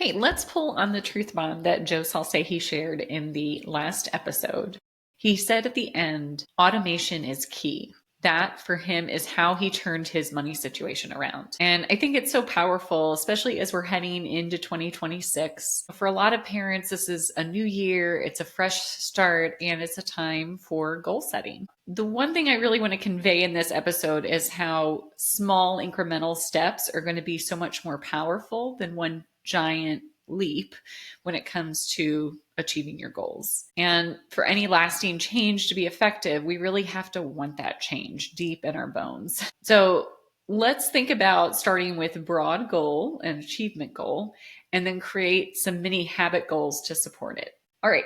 Hey, let's pull on the truth bomb that Joe Salcehi shared in the last episode. He said at the end, automation is key. That for him is how he turned his money situation around. And I think it's so powerful, especially as we're heading into 2026. For a lot of parents, this is a new year, it's a fresh start, and it's a time for goal setting. The one thing I really want to convey in this episode is how small incremental steps are going to be so much more powerful than one giant leap when it comes to achieving your goals. And for any lasting change to be effective, we really have to want that change deep in our bones. So let's think about starting with a broad goal, an achievement goal, and then create some mini habit goals to support it. All right.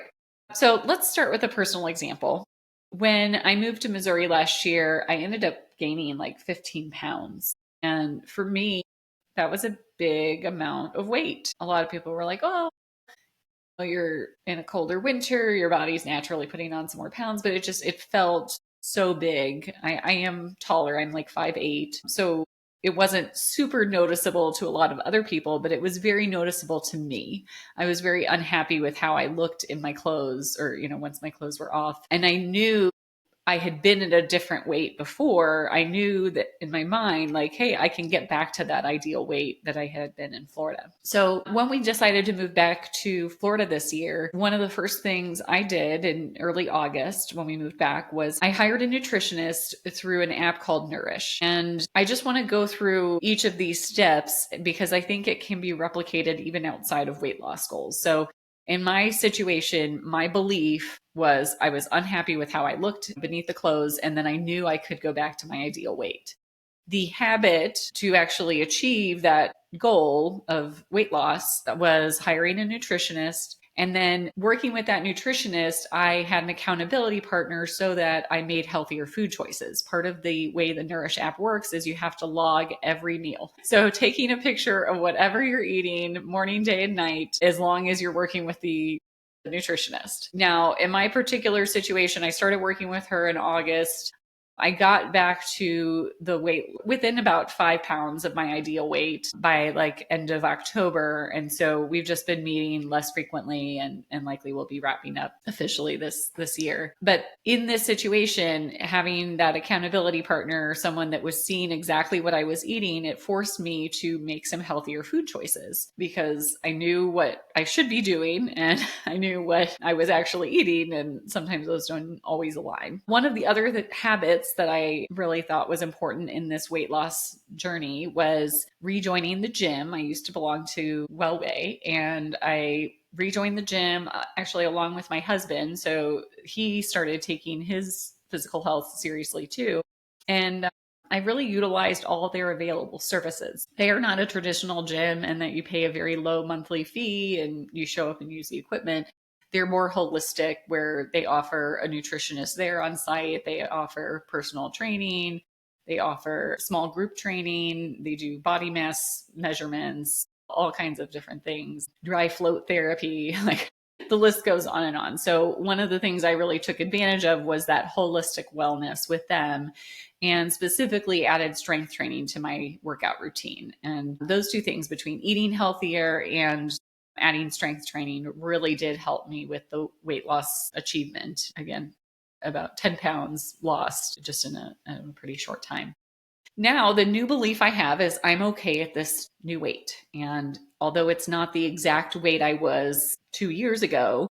So let's start with a personal example. When I moved to Missouri last year, I ended up gaining like 15 pounds. And for me, that was a big amount of weight. A lot of people were like, oh, you're in a colder winter, your body's naturally putting on some more pounds, but it felt so big. I am taller, I'm like 5'8". So it wasn't super noticeable to a lot of other people, but it was very noticeable to me. I was very unhappy with how I looked in my clothes or, once my clothes were off. And I knew I had been at a different weight before. I knew that in my mind, like, hey, I can get back to that ideal weight that I had been in Florida. So when we decided to move back to Florida this year, one of the first things I did in early August when we moved back was I hired a nutritionist through an app called Nourish. And I just want to go through each of these steps because I think it can be replicated even outside of weight loss goals. So in my situation, my belief was I was unhappy with how I looked beneath the clothes, and then I knew I could go back to my ideal weight. The habit to actually achieve that goal of weight loss was hiring a nutritionist. And then working with that nutritionist, I had an accountability partner so that I made healthier food choices. Part of the way the Nourish app works is you have to log every meal. So taking a picture of whatever you're eating morning, day, and night, as long as you're working with the nutritionist. Now, in my particular situation, I started working with her in August. I got back to the weight within about 5 pounds of my ideal weight by like end of October. And so we've just been meeting less frequently and likely we'll be wrapping up officially this year. But in this situation, having that accountability partner, someone that was seeing exactly what I was eating, it forced me to make some healthier food choices because I knew what I should be doing and I knew what I was actually eating. And sometimes those don't always align. One of the other habits that I really thought was important in this weight loss journey was rejoining the gym. I used to belong to Wellway and I rejoined the gym actually along with my husband. So he started taking his physical health seriously too. And I really utilized all their available services. They are not a traditional gym and that you pay a very low monthly fee and you show up and use the equipment. They're more holistic where they offer a nutritionist there on site. They offer personal training. They offer small group training. They do body mass measurements, all kinds of different things, dry float therapy, like the list goes on and on. So one of the things I really took advantage of was that holistic wellness with them and specifically added strength training to my workout routine. And those two things between eating healthier and adding strength training really did help me with the weight loss achievement. Again, about 10 pounds lost just in a pretty short time. Now, the new belief I have is I'm okay at this new weight. And although it's not the exact weight I was 2 years ago,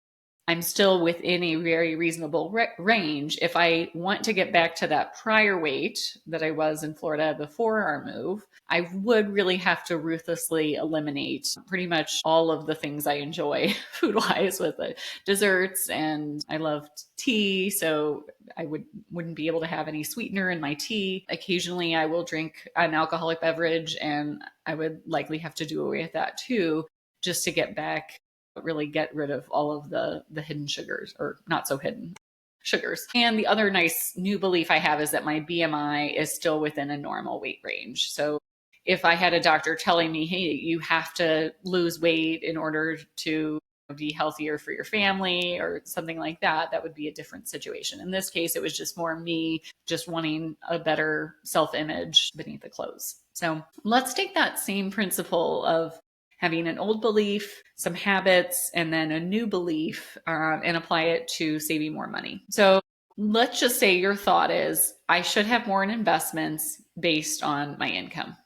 I'm still within a very reasonable range. If I want to get back to that prior weight that I was in Florida before our move, I would really have to ruthlessly eliminate pretty much all of the things I enjoy food-wise with the desserts. And I loved tea, so I wouldn't be able to have any sweetener in my tea. Occasionally, I will drink an alcoholic beverage, and I would likely have to do away with that too, just to get back really get rid of all of the hidden sugars or not so hidden sugars. And the other nice new belief I have is that my BMI is still within a normal weight range. So if I had a doctor telling me, hey, you have to lose weight in order to be healthier for your family or something like that, that would be a different situation. In this case, it was just more me just wanting a better self-image beneath the clothes. So let's take that same principle of having an old belief, some habits, and then a new belief, and apply it to saving more money. So let's just say your thought is, I should have more in investments based on my income.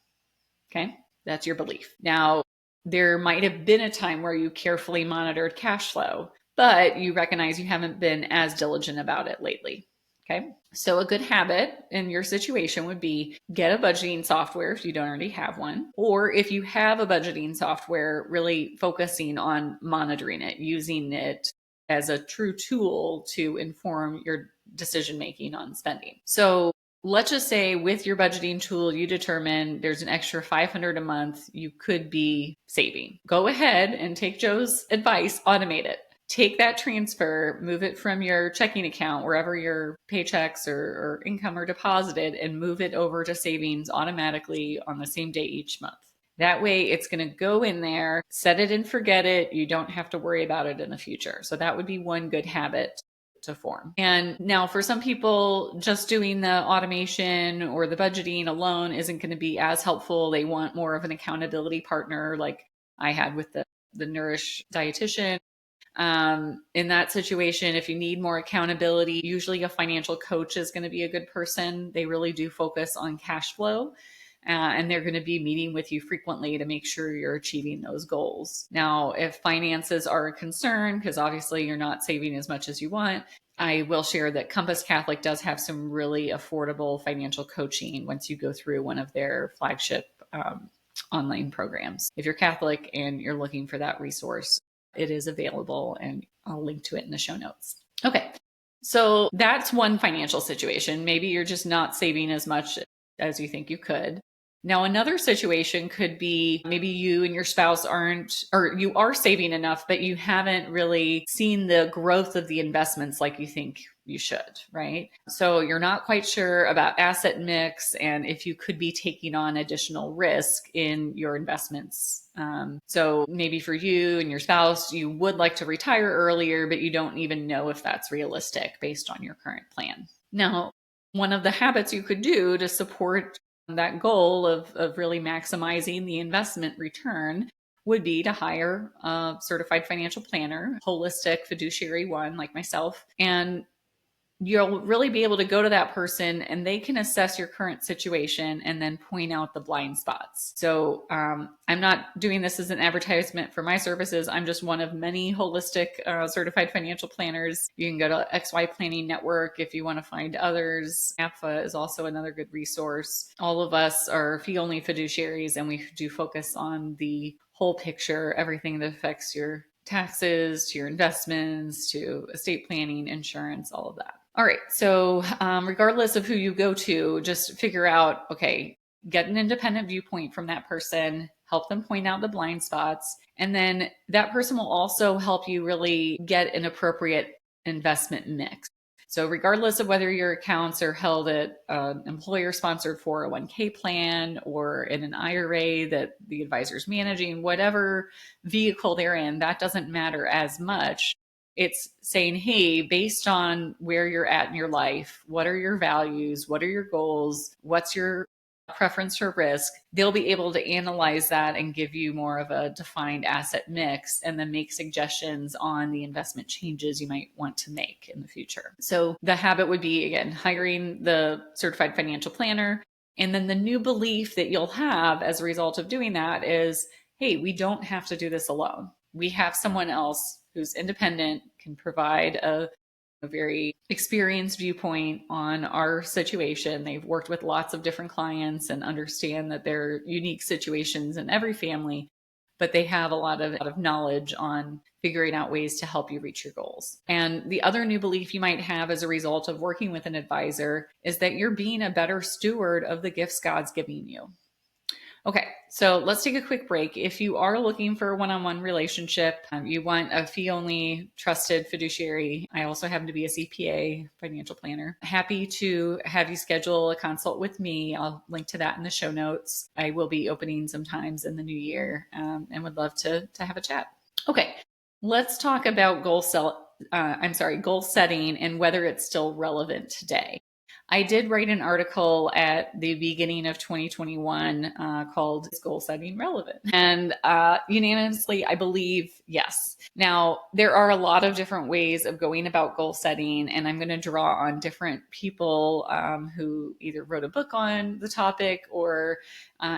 Okay, that's your belief. Now, there might have been a time where you carefully monitored cash flow, but you recognize you haven't been as diligent about it lately. Okay, so a good habit in your situation would be get a budgeting software if you don't already have one, or if you have a budgeting software, really focusing on monitoring it, using it as a true tool to inform your decision making on spending. So let's just say with your budgeting tool, you determine there's an extra $500 a month you could be saving. Go ahead and take Joe's advice, automate it. Take that transfer, move it from your checking account, wherever your paychecks or income are deposited, and move it over to savings automatically on the same day each month. That way it's going to go in there, set it and forget it. You don't have to worry about it in the future. So that would be one good habit to form. And now for some people, just doing the automation or the budgeting alone isn't going to be as helpful. They want more of an accountability partner, like I had with the Nourish dietitian. In that situation, if you need more accountability, usually a financial coach is going to be a good person. They really do focus on cash flow. And they're going to be meeting with you frequently to make sure you're achieving those goals. Now, if finances are a concern, because obviously you're not saving as much as you want, I will share that Compass Catholic does have some really affordable financial coaching once you go through one of their flagship online programs. If you're Catholic and you're looking for that resource, it is available, and I'll link to it in the show notes. Okay, so that's one financial situation. Maybe you're just not saving as much as you think you could. Now, another situation could be maybe you and your spouse aren't, or you are saving enough, but you haven't really seen the growth of the investments like you think you should, right? So you're not quite sure about asset mix and if you could be taking on additional risk in your investments. So maybe for you and your spouse, you would like to retire earlier, but you don't even know if that's realistic based on your current plan. Now, one of the habits you could do to support that goal of really maximizing the investment return would be to hire a certified financial planner, holistic fiduciary one like myself, and you'll really be able to go to that person and they can assess your current situation and then point out the blind spots. So I'm not doing this as an advertisement for my services. I'm just one of many holistic certified financial planners. You can go to XY Planning Network if you want to find others. APFA is also another good resource. All of us are fee-only fiduciaries, and we do focus on the whole picture, everything that affects your taxes, to your investments, to estate planning, insurance, all of that. All right. So regardless of who you go to, just figure out, okay, get an independent viewpoint from that person, help them point out the blind spots. And then that person will also help you really get an appropriate investment mix. So regardless of whether your accounts are held at an employer-sponsored 401k plan or in an IRA that the advisor is managing, whatever vehicle they're in, that doesn't matter as much. It's saying, hey, based on where you're at in your life, what are your values? What are your goals? What's your preference for risk? They'll be able to analyze that and give you more of a defined asset mix and then make suggestions on the investment changes you might want to make in the future. So the habit would be, again, hiring the certified financial planner. And then the new belief that you'll have as a result of doing that is, hey, we don't have to do this alone. We have someone else who's independent, can provide a very experienced viewpoint on our situation. They've worked with lots of different clients and understand that there are unique situations in every family, but they have a lot of knowledge on figuring out ways to help you reach your goals. And the other new belief you might have as a result of working with an advisor is that you're being a better steward of the gifts God's giving you. Okay, so let's take a quick break. If you are looking for a one-on-one relationship, you want a fee-only trusted fiduciary. I also happen to be a CPA, financial planner. Happy to have you schedule a consult with me. I'll link to that in the show notes. I will be opening sometimes in the new year and would love to have a chat. Okay, let's talk about goal setting and whether it's still relevant today. I did write an article at the beginning of 2021 called "Is Goal Setting Relevant?" And unanimously, I believe yes. Now, there are a lot of different ways of going about goal setting, and I'm going to draw on different people who either wrote a book on the topic or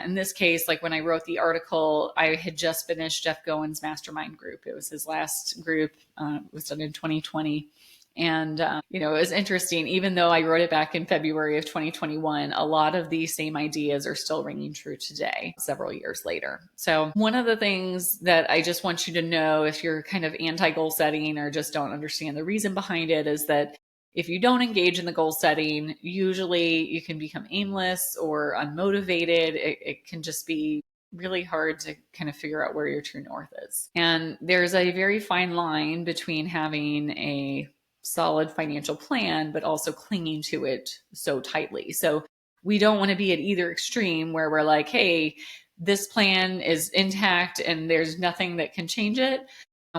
in this case, like when I wrote the article, I had just finished Jeff Gowen's mastermind group. It was his last group. It was done in 2020. And, it was interesting. Even though I wrote it back in February of 2021, a lot of these same ideas are still ringing true today, several years later. So one of the things that I just want you to know, if you're kind of anti-goal setting or just don't understand the reason behind it, is that if you don't engage in the goal setting, usually you can become aimless or unmotivated. It can just be really hard to kind of figure out where your true north is. And there's a very fine line between having a solid financial plan, but also clinging to it so tightly. So we don't want to be at either extreme where we're like, hey, this plan is intact and there's nothing that can change it.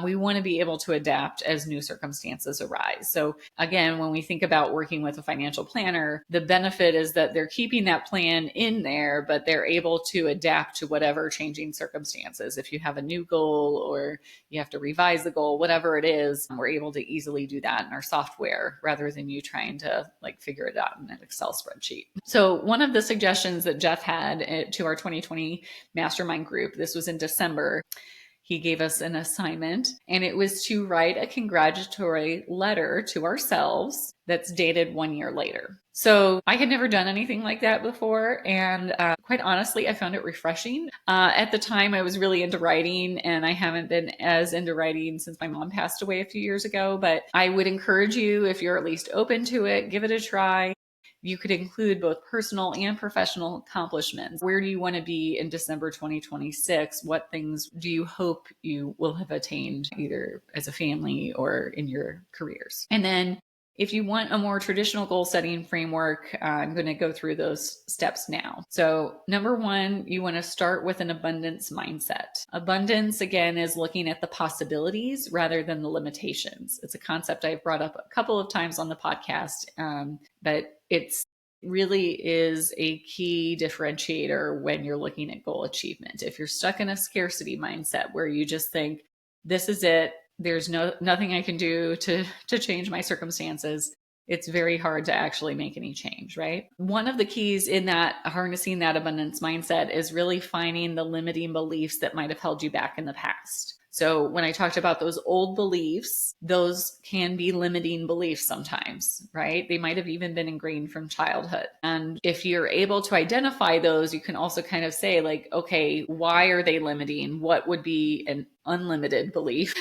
We want to be able to adapt as new circumstances arise. So again, when we think about working with a financial planner, the benefit is that they're keeping that plan in there, but they're able to adapt to whatever changing circumstances. If you have a new goal or you have to revise the goal, whatever it is, we're able to easily do that in our software rather than you trying to figure it out in an Excel spreadsheet. So one of the suggestions that Jeff had to our 2020 mastermind group, this was in December, he gave us an assignment, and it was to write a congratulatory letter to ourselves that's dated 1 year later. So I had never done anything like that before. And quite honestly, I found it refreshing. At the time, I was really into writing, and I haven't been as into writing since my mom passed away a few years ago. But I would encourage you, if you're at least open to it, give it a try. You could include both personal and professional accomplishments. Where do you want to be in December 2026? What things do you hope you will have attained either as a family or in your careers? And then if you want a more traditional goal setting framework, I'm going to go through those steps now. So number one, you want to start with an abundance mindset. Abundance, again, is looking at the possibilities rather than the limitations. It's a concept I've brought up a couple of times on the podcast, but it's really is a key differentiator when you're looking at goal achievement. If you're stuck in a scarcity mindset where you just think, this is it, there's nothing I can do to change my circumstances, it's very hard to actually make any change, right? One of the keys in that harnessing that abundance mindset is really finding the limiting beliefs that might have held you back in the past. So when I talked about those old beliefs, those can be limiting beliefs sometimes, right? They might have even been ingrained from childhood. And if you're able to identify those, you can also kind of say okay, why are they limiting? What would be an unlimited belief?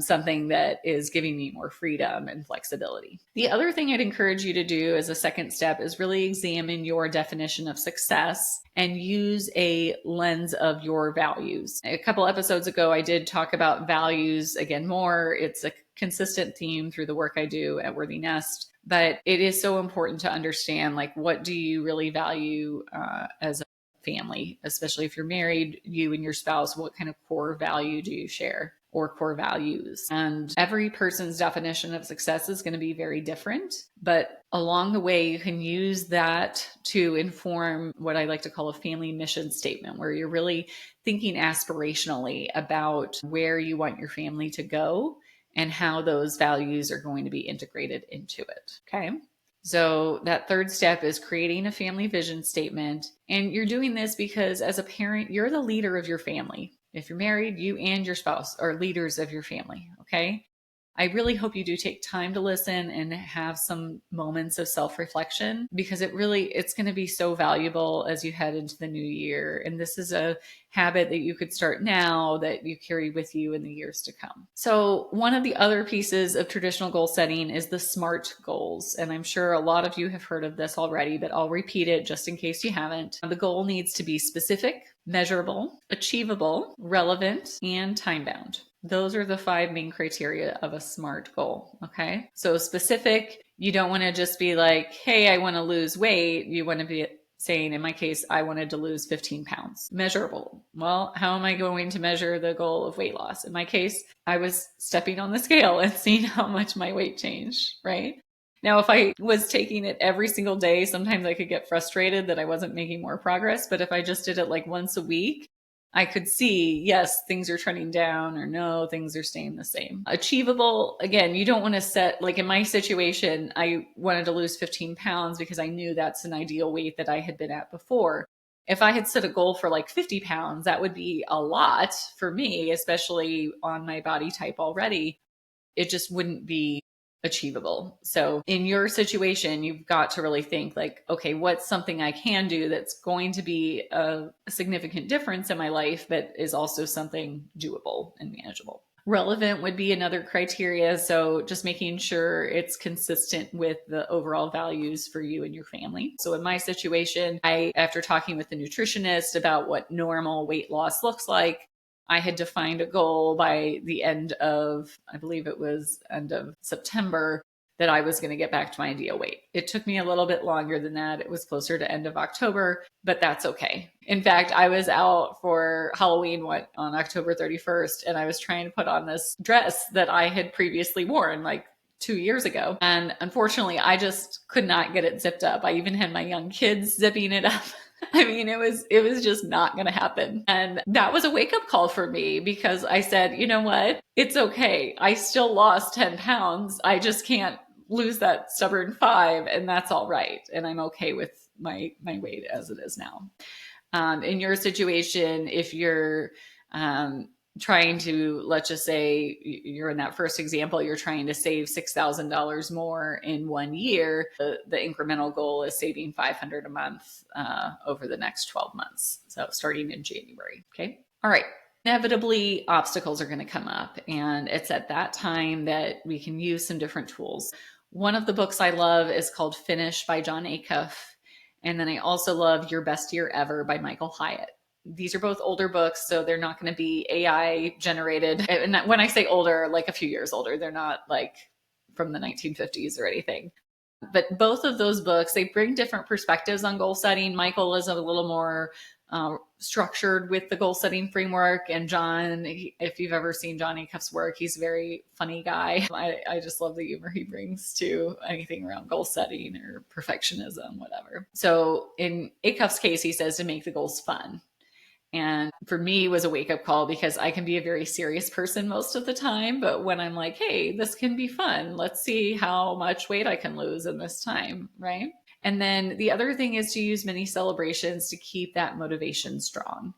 Something that is giving me more freedom and flexibility. The other thing I'd encourage you to do as a second step is really examine your definition of success and use a lens of your values. A couple episodes ago, I did talk about values again more. It's a consistent theme through the work I do at WorthyNest, but it is so important to understand what do you really value as a family, especially if you're married, you and your spouse, what kind of core value do you share? Or core values. And every person's definition of success is going to be very different. But along the way, you can use that to inform what I like to call a family mission statement, where you're really thinking aspirationally about where you want your family to go and how those values are going to be integrated into it. Okay. So that third step is creating a family vision statement. And you're doing this because as a parent, you're the leader of your family. If you're married, you and your spouse are leaders of your family, okay? I really hope you do take time to listen and have some moments of self-reflection, because it's going to be so valuable as you head into the new year. And this is a habit that you could start now that you carry with you in the years to come. So one of the other pieces of traditional goal setting is the SMART goals. And I'm sure a lot of you have heard of this already, but I'll repeat it just in case you haven't. The goal needs to be specific, measurable, achievable, relevant, and time-bound. Those are the 5 main criteria of a SMART goal, okay? So specific, you don't want to just be like, hey, I want to lose weight. You want to be saying, in my case, I wanted to lose 15 pounds. Measurable. Well, how am I going to measure the goal of weight loss? In my case, I was stepping on the scale and seeing how much my weight changed, right? Now, if I was taking it every single day, sometimes I could get frustrated that I wasn't making more progress. But if I just did it like once a week, I could see, yes, things are trending down, or no, things are staying the same. Achievable, again, you don't want to set, like in my situation, I wanted to lose 15 pounds because I knew that's an ideal weight that I had been at before. If I had set a goal for like 50 pounds, that would be a lot for me, especially on my body type already. It just wouldn't be achievable. So in your situation, you've got to really think like, okay, what's something I can do that's going to be a significant difference in my life, but is also something doable and manageable. Relevant would be another criteria. So just making sure it's consistent with the overall values for you and your family. So in my situation, after talking with the nutritionist about what normal weight loss looks like, I had defined a goal by the end of, I believe it was end of September, that I was going to get back to my ideal weight. It took me a little bit longer than that. It was closer to end of October, but that's okay. In fact, I was out for Halloween on October 31st, and I was trying to put on this dress that I had previously worn like 2 years ago. And unfortunately, I just could not get it zipped up. I even had my young kids zipping it up. I mean, it was just not going to happen. And that was a wake-up call for me, because I said, you know what? It's okay. I still lost 10 pounds. I just can't lose that stubborn 5, and that's all right. And I'm okay with my weight as it is now. In your situation, if you're trying to, let's just say you're in that first example, you're trying to save $6,000 more in 1 year. The incremental goal is saving $500 a month over the next 12 months. So starting in January. Okay. All right. Inevitably, obstacles are going to come up, and it's at that time that we can use some different tools. One of the books I love is called Finish by Jon Acuff. And then I also love Your Best Year Ever by Michael Hyatt. These are both older books, so they're not going to be AI generated. And when I say older, like a few years older, they're not like from the 1950s or anything. But both of those books, they bring different perspectives on goal setting. Michael is a little more structured with the goal setting framework. And John, if you've ever seen Jon Acuff's work, he's a very funny guy. I just love the humor he brings to anything around goal setting or perfectionism, whatever. So in Acuff's case, he says to make the goals fun. And for me, it was a wake-up call, because I can be a very serious person most of the time. But when I'm like, hey, this can be fun, let's see how much weight I can lose in this time, right? And then the other thing is to use mini celebrations to keep that motivation strong.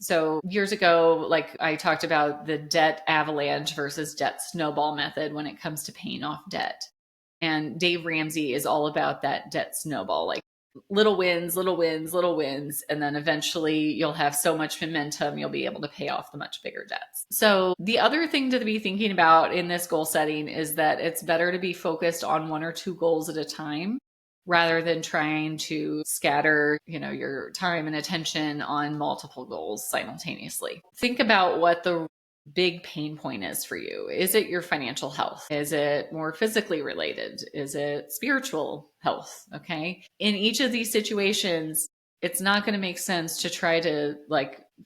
So years ago, like I talked about the debt avalanche versus debt snowball method when it comes to paying off debt. And Dave Ramsey is all about that debt snowball, like little wins, little wins, little wins. And then eventually you'll have so much momentum, you'll be able to pay off the much bigger debts. So the other thing to be thinking about in this goal setting is that it's better to be focused on 1 or 2 goals at a time, rather than trying to scatter, your time and attention on multiple goals simultaneously. Think about what the big pain point is for you. Is it your financial health? Is it more physically related? Is it spiritual health? Okay. In each of these situations, it's not going to make sense to try to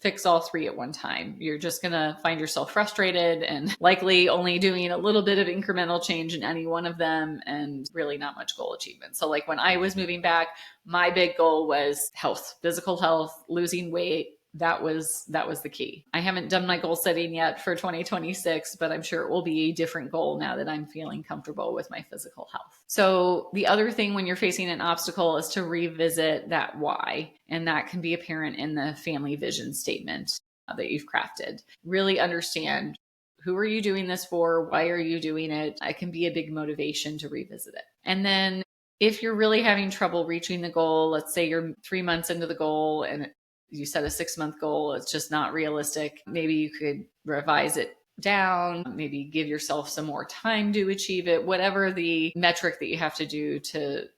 fix all 3 at one time. You're just going to find yourself frustrated and likely only doing a little bit of incremental change in any one of them, and really not much goal achievement. So like when I was moving back, my big goal was health, physical health, losing weight. That was the key. I haven't done my goal setting yet for 2026, but I'm sure it will be a different goal now that I'm feeling comfortable with my physical health. So the other thing when you're facing an obstacle is to revisit that why. And that can be apparent in the family vision statement that you've crafted. Really understand, who are you doing this for? Why are you doing it? It can be a big motivation to revisit it. And then if you're really having trouble reaching the goal, let's say you're 3 months into the goal and you set a 6-month goal, it's just not realistic. Maybe you could revise it down, maybe give yourself some more time to achieve it, whatever the metric that you have to do to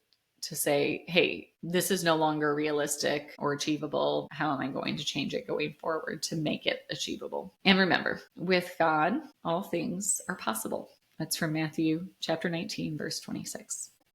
say, hey, this is no longer realistic or achievable. How am I going to change it going forward to make it achievable? And remember, with God, all things are possible. That's from Matthew chapter 19, verse 26.